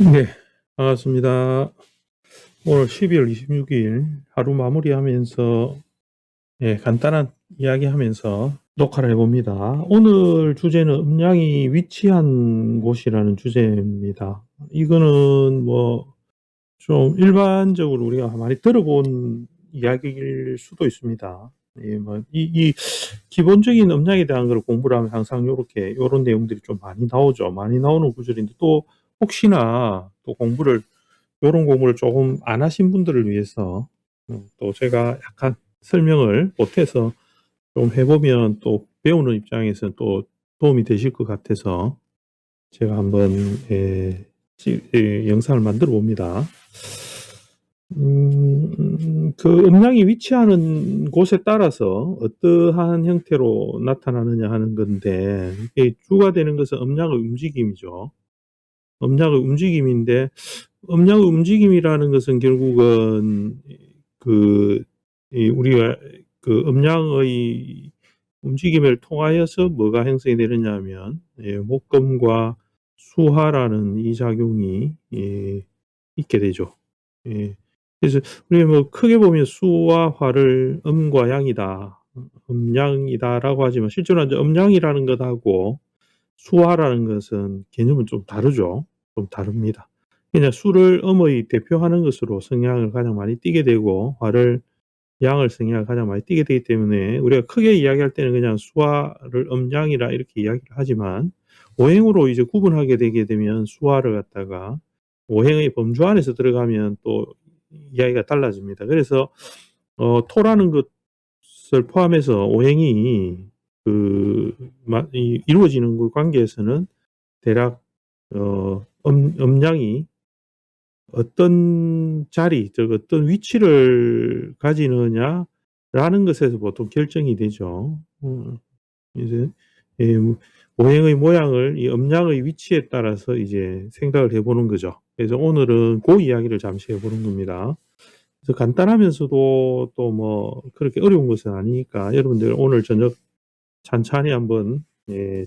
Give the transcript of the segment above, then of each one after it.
네, 반갑습니다. 오늘 12월 26일 하루 마무리하면서 간단한 이야기하면서 녹화를 해봅니다. 오늘 주제는 음양이 위치한 곳이라는 주제입니다. 이거는 뭐 좀 일반적으로 우리가 많이 들어본 이야기일 수도 있습니다. 이 기본적인 음양에 대한 걸 공부를 하면 항상 요런 내용들이 좀 많이 나오죠. 많이 나오는 구절인데 또 혹시나 또 요런 공부를 조금 안 하신 분들을 위해서 또 제가 약간 설명을 못해서 좀 해보면 또 배우는 입장에서는 또 도움이 되실 것 같아서 제가 한번 영상을 만들어 봅니다. 그 음양이 위치하는 곳에 따라서 어떠한 형태로 나타나느냐 하는 건데, 이게 주가 되는 것은 음양의 움직임이죠. 음양의 움직임인데, 음양의 움직임이라는 것은 결국은 우리가 그 음양의 움직임을 통하여서 뭐가 형성이 되느냐 하면, 목금과 수화라는 이 작용이 있게 되죠. 예. 그래서 우리가 뭐 크게 보면 수와 화를 음과 양이다, 음양이다라고 하지만 실제로 이제 음양이라는 것하고 수화라는 것은 개념은 좀 다르죠. 좀 다릅니다. 그냥 수를 음의 대표하는 것으로 성향을 가장 많이 띠게 되고, 화를 양을 성향을 가장 많이 띠게 되기 때문에 우리가 크게 이야기할 때는 그냥 수화를 음양이라 이렇게 이야기를 하지만, 오행으로 이제 구분하게 되게 되면 수화를 갖다가 오행의 범주 안에서 들어가면 또 이야기가 달라집니다. 그래서 토라는 것을 포함해서 오행이 이루어지는 그 관계에서는 대략 음양이 어떤 자리, 즉 어떤 위치를 가지느냐라는 것에서 보통 결정이 되죠. 이제 오행의 모양을 이 음양의 위치에 따라서 이제 생각을 해보는 거죠. 그래서 오늘은 그 이야기를 잠시 해보는 겁니다. 그래서 간단하면서도 또 뭐 그렇게 어려운 것은 아니니까 여러분들 오늘 저녁 찬찬히 한번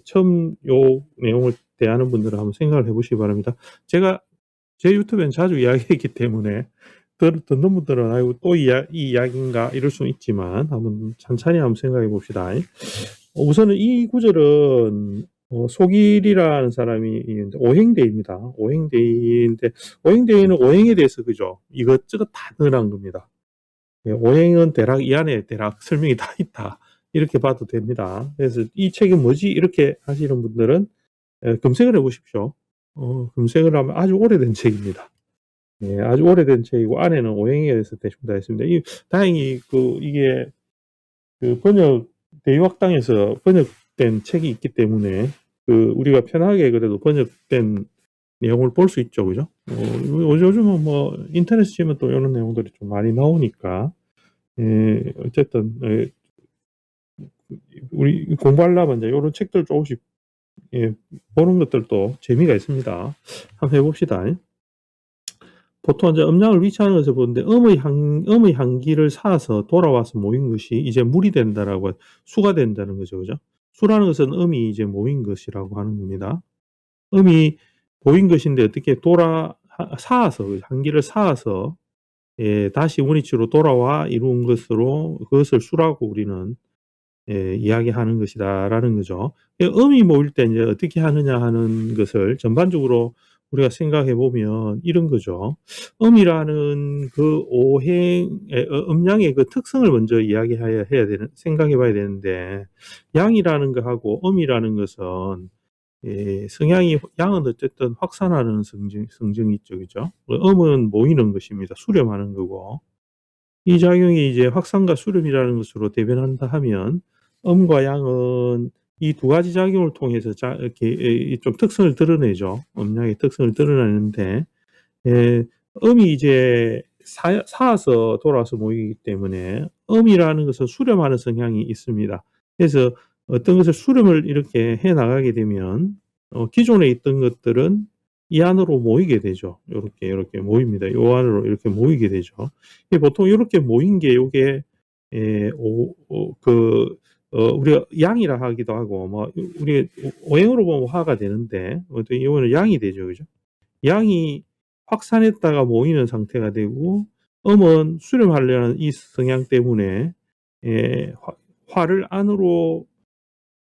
처음 요 내용을 대하는 분들은 한번 생각을 해보시기 바랍니다. 제가 제 유튜브엔 자주 이야기했기 때문에 듣는 분들은 아이고 또 이 이야기인가 이럴 수는 있지만 한번 찬찬히 한번 생각해 봅시다. 우선은 이 구절은 속일이라는 사람이 있는데 오행대입니다. 오행대인데 오행대에는 오행에 대해서 그죠? 이것저것 다 넣어놓은 겁니다. 오행은 대략 이 안에 대략 설명이 다 있다. 이렇게 봐도 됩니다. 그래서 이 책이 뭐지? 이렇게 하시는 분들은 검색을 해 보십시오. 검색을 하면 아주 오래된 책입니다. 아주 오래된 책이고 안에는 오행에 대해서 대충 다 있습니다. 다행히 이게 번역 대유학당에서 번역된 책이 있기 때문에 우리가 편하게 그래도 번역된 내용을 볼 수 있죠, 그죠? 요즘은 뭐 인터넷 치면 또 이런 내용들이 좀 많이 나오니까 어쨌든 우리 공부하려면 이제 이런 책들 조금씩 보는 것들도 재미가 있습니다. 한번 해봅시다. 보통 이제 음양을 위치하는 것을 보는데 음의 향기를 사서 돌아와서 모인 것이 이제 물이 된다라고 수가 된다는 거죠, 그죠? 수라는 것은 음이 이제 모인 것이라고 하는 겁니다. 음이 모인 것인데 어떻게 사아서 향기를 사아서 다시 원위치로 돌아와 이룬 것으로 그것을 수라고 우리는 이야기하는 것이다라는 거죠. 음이 모일 때 이제 어떻게 하느냐 하는 것을 전반적으로 우리가 생각해 보면 이런 거죠. 음이라는 그 음양의 그 특성을 먼저 이야기해야 생각해 봐야 되는데, 양이라는 거하고 음이라는 것은 양은 어쨌든 확산하는 성정이 있죠, 그죠? 음은 모이는 것입니다. 수렴하는 거고. 이 작용이 이제 확산과 수렴이라는 것으로 대변한다 하면 음과 양은 이 두 가지 작용을 통해서 이렇게 좀 특성을 드러내죠. 음양의 특성을 드러내는데 음이 이제 사아서 돌아와서 모이기 때문에 음이라는 것은 수렴하는 성향이 있습니다. 그래서 어떤 것을 수렴을 이렇게 해 나가게 되면 기존에 있던 것들은 이 안으로 모이게 되죠. 요렇게 모입니다. 요 안으로 이렇게 모이게 되죠. 보통 요렇게 모인 게 요게 우리가 양이라 하기도 하고, 뭐 우리 오행으로 보면 화가 되는데 이거는 양이 되죠, 그죠? 양이 확산했다가 모이는 상태가 되고, 음은 수렴하려는 이 성향 때문에 화를 안으로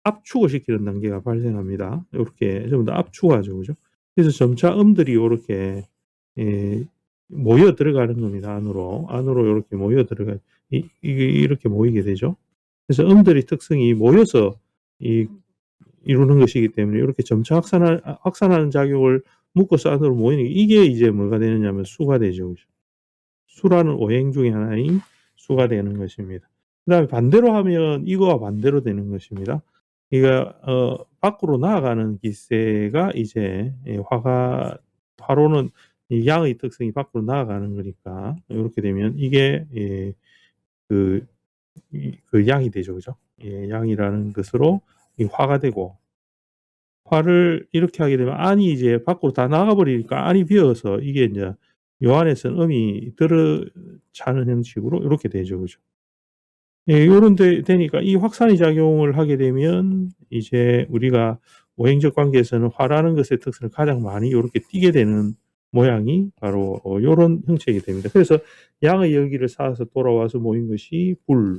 압축을 시키는 단계가 발생합니다. 이렇게 전부 다 압축하죠, 그죠? 그래서 점차 음들이 이렇게 모여 들어가는 겁니다. 안으로 이렇게 모여 들어가 이게 이렇게 모이게 되죠. 그래서 음들의 특성이 모여서 이루는 것이기 때문에 이렇게 점차 확산하는 작용을 묶어서 안으로 모이는 이게 이제 뭐가 되느냐면 수가 되죠. 그죠? 수라는 오행 중에 하나인 수가 되는 것입니다. 그다음에 반대로 하면 이거와 반대로 되는 것입니다. 그러니까 밖으로 나아가는 기세가 이제 화로는 이 양의 특성이 밖으로 나아가는 거니까 이렇게 되면 이게 그 양이 되죠, 그죠? 양이라는 것으로 이 화가 되고, 화를 이렇게 하게 되면 안이 이제 밖으로 다 나가 버리니까 안이 비어서 이게 이제 요 안에서는 음이 들어차는 형식으로 이렇게 되죠, 그죠? 요런 되니까 이 확산의 작용을 하게 되면 이제 우리가 오행적 관계에서는 화라는 것의 특성을 가장 많이 요렇게 띠게 되는 모양이 바로 요런 형식이 됩니다. 그래서 양의 열기를 쌓아서 돌아와서 모인 것이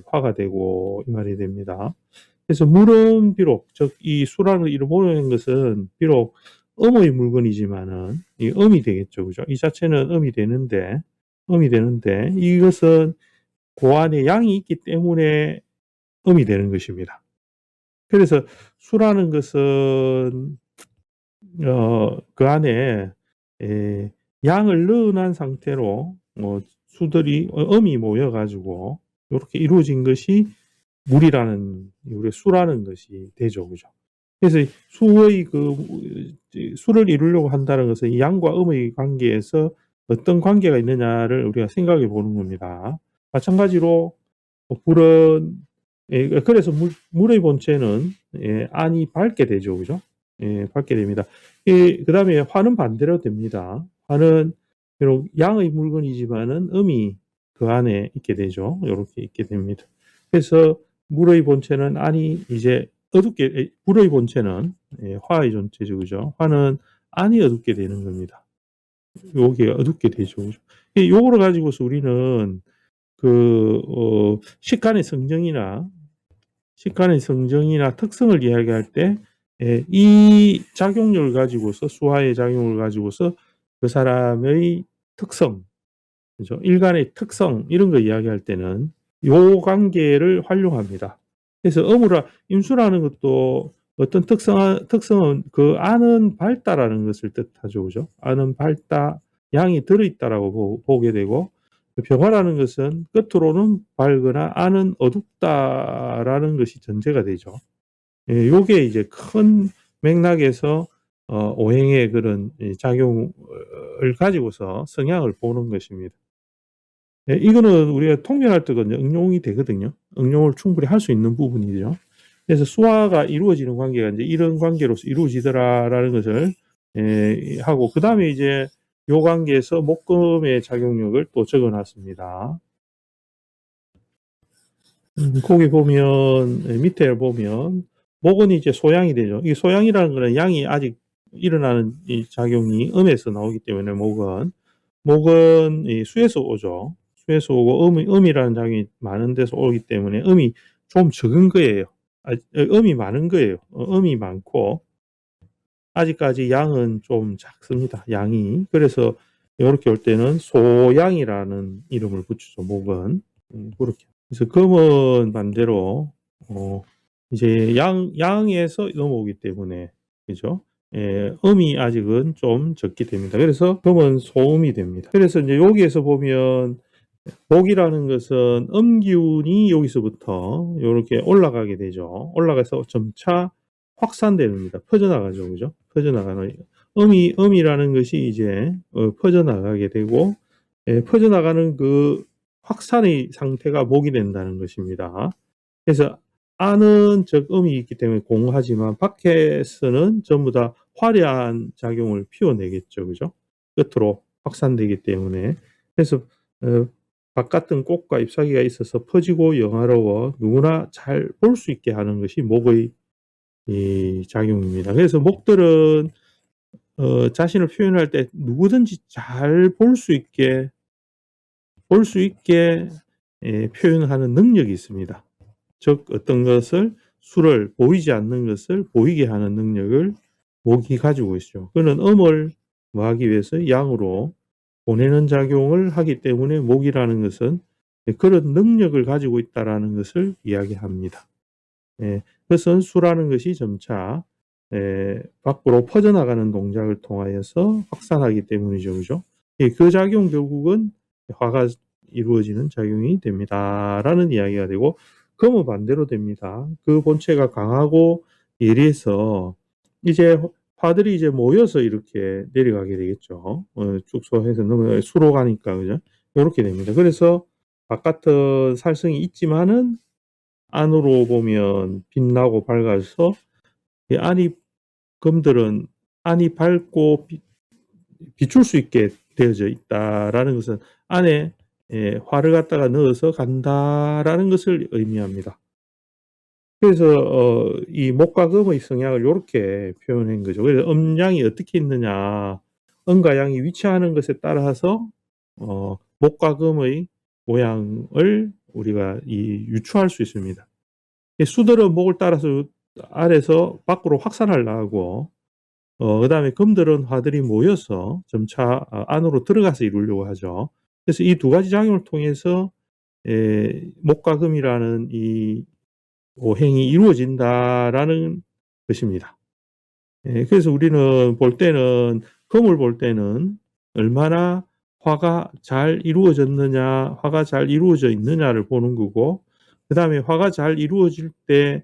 화가 되고 이 말이 됩니다. 그래서 물은 비록 즉 이 수라는 이름 모여있는 것은 비록 음의 물건이지만은 이 음이 되겠죠, 그죠? 이 자체는 음이 되는데 이것은 그 안에 양이 있기 때문에 음이 되는 것입니다. 그래서 수라는 것은 그 안에 양을 넣어놓은 상태로 수들이 음이 모여가지고 이렇게 이루어진 것이 물이라는 우리 수라는 것이 되죠, 그죠? 그래서 수의 수를 이루려고 한다는 것은 양과 음의 관계에서 어떤 관계가 있느냐를 우리가 생각해 보는 겁니다. 마찬가지로 불은 그래서 물의 본체는 안이 밝게 되죠, 그죠? 밝게 됩니다. 그 다음에 화는 반대로 됩니다. 화는 비록 양의 물건이지만은 음이 그 안에 있게 되죠. 이렇게 있게 됩니다. 그래서 물의 본체는 안이 이제 어둡게, 불의 본체는 화의 존재죠, 그죠? 화는 안이 어둡게 되는 겁니다. 여기가 어둡게 되죠, 그죠? 요거를 가지고서 우리는 식간의 성정이나 특성을 이야기할 때, 이 작용력을 가지고서, 수화의 작용을 가지고서 그 사람의 특성, 그죠? 일간의 특성, 이런 거 이야기할 때는 요 관계를 활용합니다. 그래서 임수라는 것도 어떤 특성은 그 안은 밝다라는 것을 뜻하죠. 그죠? 안은 밝다, 양이 들어있다라고 보게 되고, 병화라는 것은 끝으로는 밝거나 안은 어둡다라는 것이 전제가 되죠. 요게 이제 큰 맥락에서 오행의 그런 작용을 가지고서 성향을 보는 것입니다. 이거는 우리가 통변할 때 응용이 되거든요. 응용을 충분히 할 수 있는 부분이죠. 그래서 수화가 이루어지는 관계가 이제 이런 관계로서 이루어지더라라는 것을 하고, 그 다음에 이제 요 관계에서 목금의 작용력을 또 적어 놨습니다. 거기 보면, 밑에 보면, 목은 이제 소양이 되죠. 이 소양이라는 거는 양이 아직 일어나는 이 작용이 음에서 나오기 때문에 목은 이 수에서 오죠. 수에서 오고 음이라는 작용이 많은 데서 오기 때문에 음이 좀 적은 거예요. 음이 많은 거예요. 음이 많고 아직까지 양은 좀 작습니다. 양이. 그래서 이렇게 올 때는 소양이라는 이름을 붙이죠. 목은. 그렇게. 그래서 금은 반대로 이제 양에서 넘어오기 때문에 그죠? 음이 아직은 좀 적게 됩니다. 그래서 금은 소음이 됩니다. 그래서 이제 여기에서 보면 목이라는 것은 음기운이 여기서부터 이렇게 올라가게 되죠. 올라가서 점차 확산됩니다. 퍼져나가죠, 그죠? 퍼져나가는 음이라는 것이 이제 퍼져나가게 되고, 퍼져나가는 그 확산의 상태가 목이 된다는 것입니다. 그래서 안은 즉 음이 있기 때문에 공하지만 밖에서는 전부 다 화려한 작용을 피워내겠죠, 그죠? 끝으로 확산되기 때문에. 그래서 바깥은 꽃과 잎사귀가 있어서 퍼지고 영화로워 누구나 잘 볼 수 있게 하는 것이 목의 이 작용입니다. 그래서 목들은 자신을 표현할 때 누구든지 잘 볼 수 있게 표현하는 능력이 있습니다. 즉 어떤 것을 수를 보이지 않는 것을 보이게 하는 능력을 목이 가지고 있죠. 그는 음을 뭐하기 위해서 양으로 보내는 작용을 하기 때문에 목이라는 것은 그런 능력을 가지고 있다라는 것을 이야기합니다. 그것은 수라는 것이 점차 밖으로 퍼져나가는 동작을 통하여서 확산하기 때문이죠. 그죠? 그 작용 결국은 화가 이루어지는 작용이 됩니다. 라는 이야기가 되고, 금은 반대로 됩니다. 그 본체가 강하고 예리해서 이제 화들이 이제 모여서 이렇게 내려가게 되겠죠. 축소해서 넘어 수로 가니까, 그죠? 이렇게 됩니다. 그래서 바깥은 살성이 있지만은 안으로 보면 빛나고 밝아서 이 안이 금들은 안이 밝고 비출 수 있게 되어져 있다라는 것은 안에 화를 갖다가 넣어서 간다라는 것을 의미합니다. 그래서 이 목과 금의 성향을 이렇게 표현한 거죠. 그래서 음양이 어떻게 있느냐, 음과 양이 위치하는 것에 따라서 목과 금의 모양을 우리가 유추할 수 있습니다. 수들은 목을 따라서 아래서 밖으로 확산하려고 그다음에 금들은 화들이 모여서 점차 안으로 들어가서 이루려고 하죠. 그래서 이 두 가지 작용을 통해서 목과 금이라는 이 오행이 이루어진다라는 것입니다. 그래서 우리는 볼 때는 금을 볼 때는 얼마나 화가 잘 이루어졌느냐, 화가 잘 이루어져 있느냐를 보는 거고, 그 다음에 화가 잘 이루어질 때,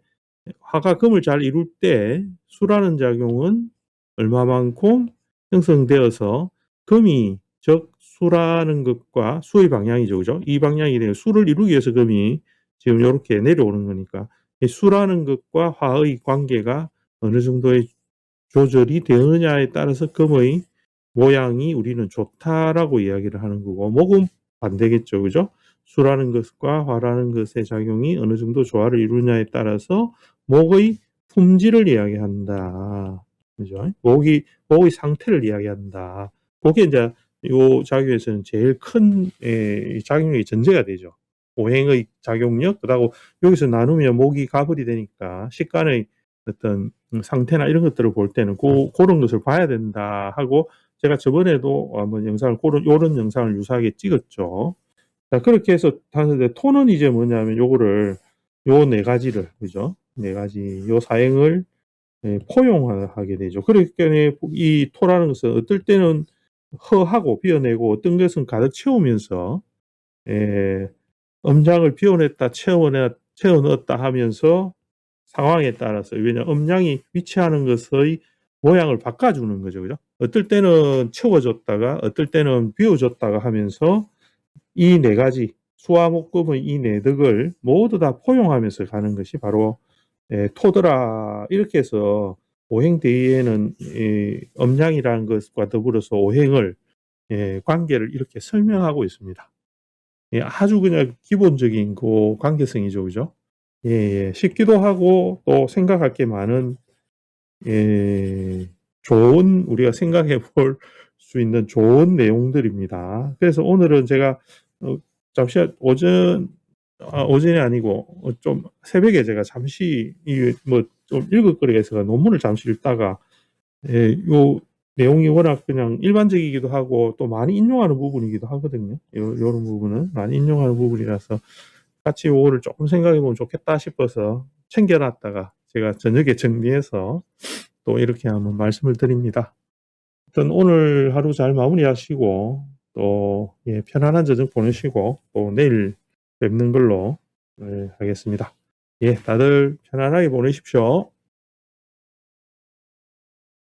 화가 금을 잘 이룰 때 수라는 작용은 얼마만큼 형성되어서 금이 즉 수라는 것과 수의 방향이죠, 그죠? 이 방향이 되면 수를 이루기 위해서 금이 지금 이렇게 내려오는 거니까 이 수라는 것과 화의 관계가 어느 정도의 조절이 되느냐에 따라서 금의 모양이 우리는 좋다라고 이야기를 하는 거고, 목은 반대겠죠, 그죠? 수라는 것과 화라는 것의 작용이 어느 정도 조화를 이루느냐에 따라서 목의 품질을 이야기한다. 그죠? 목의 상태를 이야기한다. 그게 이제 요 작용에서는 제일 큰 작용력이 전제가 되죠. 오행의 작용력, 그다고 여기서 나누면 목이 가불이 되니까 식간의 어떤 상태나 이런 것들을 볼 때는 그런 것을 봐야 된다 하고, 제가 저번에도 한번 영상을 요런 영상을 유사하게 찍었죠. 자, 그렇게 해서 하는데 토는 이제 뭐냐면 요거를 요 네 가지를, 그죠? 네 가지 요 사행을 포용하게 되죠. 그렇기 때문에 이 토라는 것은 어떨 때는 허하고 비워내고 어떤 것은 가득 채우면서 음양을 비워냈다 채워 넣었다 하면서 상황에 따라서, 왜냐하면 음양이 위치하는 것의 모양을 바꿔주는 거죠. 그죠? 어떨 때는 채워줬다가 어떨 때는 비워줬다가 하면서 이 네 가지 수와 목금의 이 네 덕을 모두 다 포용하면서 가는 것이 바로 토더라. 이렇게 해서 오행대의에는 음양이라는 것과 더불어서 오행을 관계를 이렇게 설명하고 있습니다. 아주 그냥 기본적인 그 관계성이죠, 그죠? 쉽기도 하고 또 생각할 게 많은 좋은, 우리가 생각해 볼 수 있는 좋은 내용들입니다. 그래서 오늘은 제가 잠시 오전이 아니고 좀 새벽에 제가 잠시 좀 읽을 거리가 있어서 논문을 잠시 읽다가 요 내용이 워낙 그냥 일반적이기도 하고 또 많이 인용하는 부분이기도 하거든요. 요런 부분은 많이 인용하는 부분이라서 같이 요거를 조금 생각해 보면 좋겠다 싶어서 챙겨놨다가 제가 저녁에 정리해서 또 이렇게 한번 말씀을 드립니다. 일단 오늘 하루 잘 마무리하시고 또 편안한 저녁 보내시고 또 내일 뵙는 걸로 하겠습니다. 다들 편안하게 보내십시오.